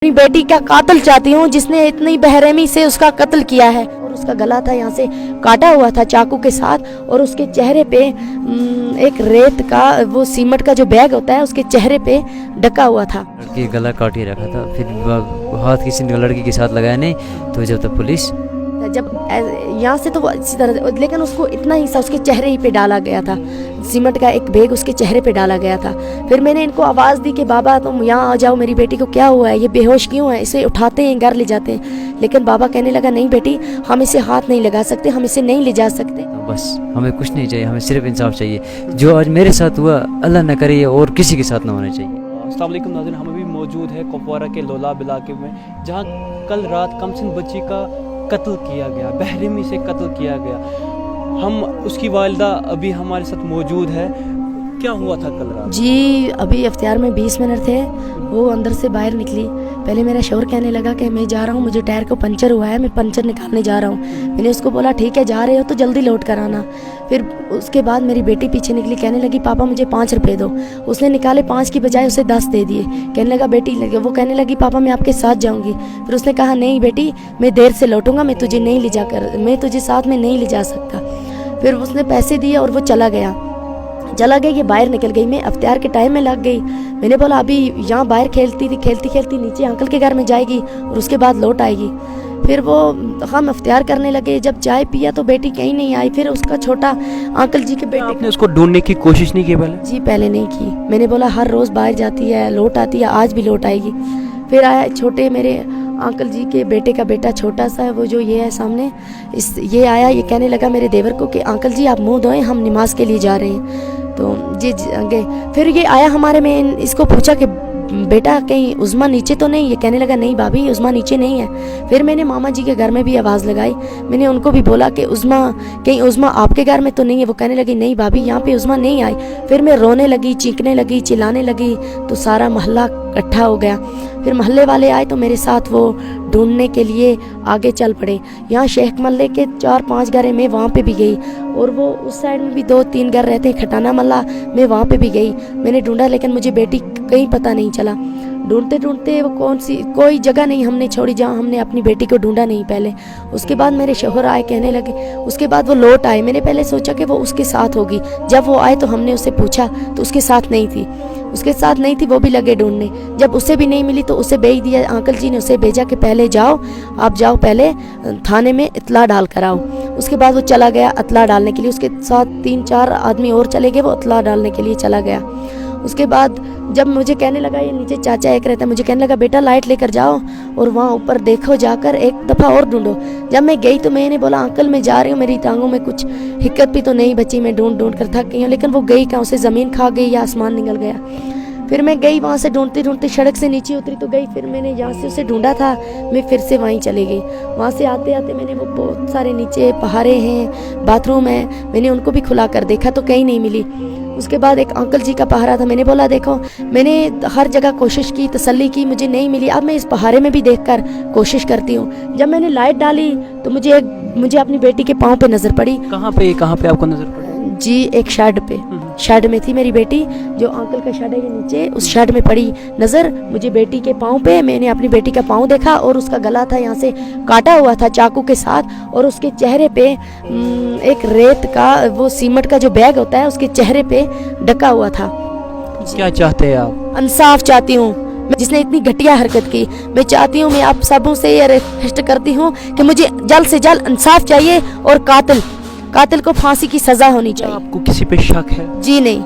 अपनी बेटी का कातिल चाहती हूँ जिसने इतनी बेरहमी से उसका कत्ल किया है। और उसका गला था यहाँ से काटा हुआ था चाकू के साथ, और उसके चेहरे पे एक रेत का वो सीमेंट का जो बैग होता है उसके चेहरे पे ढका हुआ था। लड़की गला काट ही रखा था, फिर हाथ किसी ने लड़की के साथ लगाया नहीं, तो जब तक पुलिस जब यहाँ से तो वो इसी तरह, लेकिन उसको इतना ही सा उसके चेहरे ही पे डाला गया था, सीमेंट का एक बैग उसके चेहरे पे डाला गया था। फिर मैंने इनको आवाज़ दी कि बाबा तुम यहाँ आ जाओ, मेरी बेटी को क्या हुआ है, ये बेहोश क्यों है, इसे उठाते हैं घर ले जाते हैं। लेकिन बाबा कहने लगा नहीं बेटी, हम इसे हाथ नहीं लगा सकते, हम इसे नहीं ले जा सकते। बस हमें कुछ नहीं चाहिए, हमें सिर्फ इंसाफ चाहिए। जो आज मेरे साथ हुआ अल्लाह न करे और किसी के साथ ना होना चाहिए। अस्सलाम वालेकुम नाज़रीन, हम अभी मौजूद है कुपवारा के लोलाब इलाके में, जहाँ कल रात कमसिन बच्ची का कत्ल किया गया, बेरहमी से कत्ल किया गया। हम उसकी वालिदा अभी हमारे साथ मौजूद है। क्या हुआ था कल रात? जी अभी इफ्तियार में 20 मिनट थे, वो अंदर से बाहर निकली। पहले मेरा शौहर कहने लगा कि मैं जा रहा हूँ, मुझे टायर को पंचर हुआ है, मैं पंचर निकालने जा रहा हूँ। मैंने उसको बोला ठीक है जा रहे हो तो जल्दी लौट कर आना। फिर उसके बाद मेरी बेटी पीछे निकली, कहने लगी पापा मुझे 5 रुपए दो। उसने निकाले 5 की बजाय उसे 10 दे दिए। कहने लगा बेटी लगे, वो कहने लगी पापा मैं आपके साथ जाऊँगी। फिर उसने कहा नहीं बेटी मैं देर से लौटूंगा, मैं तुझे नहीं ले जाकर, मैं तुझे साथ में नहीं ले जा सकता। फिर उसने पैसे दिए और वो चला गया। ये बाहर निकल गई। मैं इफ्तियार के टाइम में लग गई। मैंने बोला अभी यहाँ बाहर खेलती थी, खेलती खेलती नीचे अंकल के घर में जाएगी और उसके बाद लौट आएगी। फिर वो हम इफ्तियार करने लगे। जब चाय पिया तो बेटी कहीं नहीं आई। फिर उसका छोटा अंकल जी के बेटे, आपने उसको ढूंढने की कोशिश नहीं की पहले? जी पहले नहीं की। मैंने बोला हर रोज़ बाहर जाती है, लौट आती है, आज भी लौट आएगी। फिर आया छोटे मेरे अंकल जी के बेटे का बेटा, छोटा सा है वो जो ये है सामने, ये आया। ये कहने लगा मेरे देवर को कि अंकल जी आप मुँह धोएं, हम नमाज के लिए जा रहे हैं। तो जी गए। फिर ये आया हमारे में, इसको पूछा कि बेटा कहीं उज़्मा नीचे तो नहीं? ये कहने लगा नहीं भाभी उज़्मा नीचे नहीं है। फिर मैंने मामा जी के घर में भी आवाज़ लगाई, मैंने उनको भी बोला कि उज़्मा कहीं उज़्मा आपके घर में तो नहीं है? वो कहने लगी नहीं भाभी यहाँ पे उज़्मा नहीं आई। फिर मैं रोने लगी, चीखने लगी, चिल्लाने लगी, तो सारा मोहल्ला इकट्ठा हो गया। फिर मोहल्ले वाले आए तो मेरे साथ वो ढूंढने के लिए आगे चल पड़े। यहाँ शेख मल्ले के 4-5 घर हैं, मैं वहाँ पे भी गई। और वो उस साइड में भी 2-3 घर रहते हैं, खटाना मल्ला, मैं वहाँ पे भी गई। मैंने ढूंढा लेकिन मुझे बेटी कहीं पता नहीं चला। ढूंढते ढूंढते वो कोई जगह नहीं हमने छोड़ी जहाँ हमने अपनी बेटी को ढूंढा नहीं पहले। उसके बाद मेरे शौहर आए, कहने लगे, उसके बाद वो लौट आए। मैंने पहले सोचा कि वो उसके साथ होगी। जब वो आए तो हमने उससे पूछा तो उसके साथ नहीं थी, वो भी लगे ढूंढने। जब उसे भी नहीं मिली तो उसे भेज दिया, अंकल जी ने उसे भेजा कि पहले जाओ, आप जाओ पहले थाने में इत्तला डाल कर आओ। उसके बाद वो चला गया इत्तला डालने के लिए, उसके साथ 3-4 आदमी और चले गए, वो इत्तला डालने के लिए चला गया। उसके बाद जब मुझे कहने लगा, ये नीचे चाचा एक रहता है, मुझे कहने लगा बेटा लाइट लेकर जाओ और वहाँ ऊपर देखो, जाकर एक दफ़ा और ढूंढो। जब मैं गई तो मैंने बोला अंकल मैं जा रही हूँ, मेरी टांगों में कुछ हिक्कत भी तो नहीं बची, मैं ढूंढ कर थक गई हूँ। लेकिन वो गई कहाँ, उसे ज़मीन खा गई या आसमान निकल गया। फिर मैं गई वहाँ से ढूंढते ढूंढते सड़क से नीचे उतरी तो गई। फिर मैंने जहाँ से उसे ढूंढा था मैं फिर से वहीं चली गई। वहाँ से आते आते मैंने वो बहुत सारे नीचे पहाड़े हैं, बाथरूम है, मैंने उनको भी खुला कर देखा तो कहीं नहीं मिली। उसके बाद एक अंकल जी का पहाड़ा था, मैंने बोला देखो मैंने हर जगह कोशिश की, तसल्ली की, मुझे नहीं मिली, अब मैं इस पहाड़े में भी देखकर कोशिश करती हूँ। जब मैंने लाइट डाली तो मुझे अपनी बेटी के पाँव पे नज़र पड़ी। कहाँ पे आपको नजर पड़ी? जी एक शेड में थी मेरी बेटी, जो अंकल का शेड है ये नीचे, उस शेड में पड़ी नज़र मुझे बेटी के पाँव पे। मैंने अपनी बेटी का पाँव देखा और उसका गला था यहाँ से काटा हुआ था चाकू के साथ, और उसके चेहरे पे एक रेत का वो सीमेंट का जो बैग होता है उसके चेहरे पे ढका हुआ था। क्या चाहते हैं आप? इंसाफ चाहती हूँ, जिसने इतनी घटिया हरकत की। मैं चाहती हूँ, मैं आप सबों से ये रिक्वेस्ट करती हूँ कि मुझे जल्द से जल्द इंसाफ चाहिए और कातिल को फांसी की सज़ा होनी चाहिए। आपको किसी पे शक है? जी नहीं।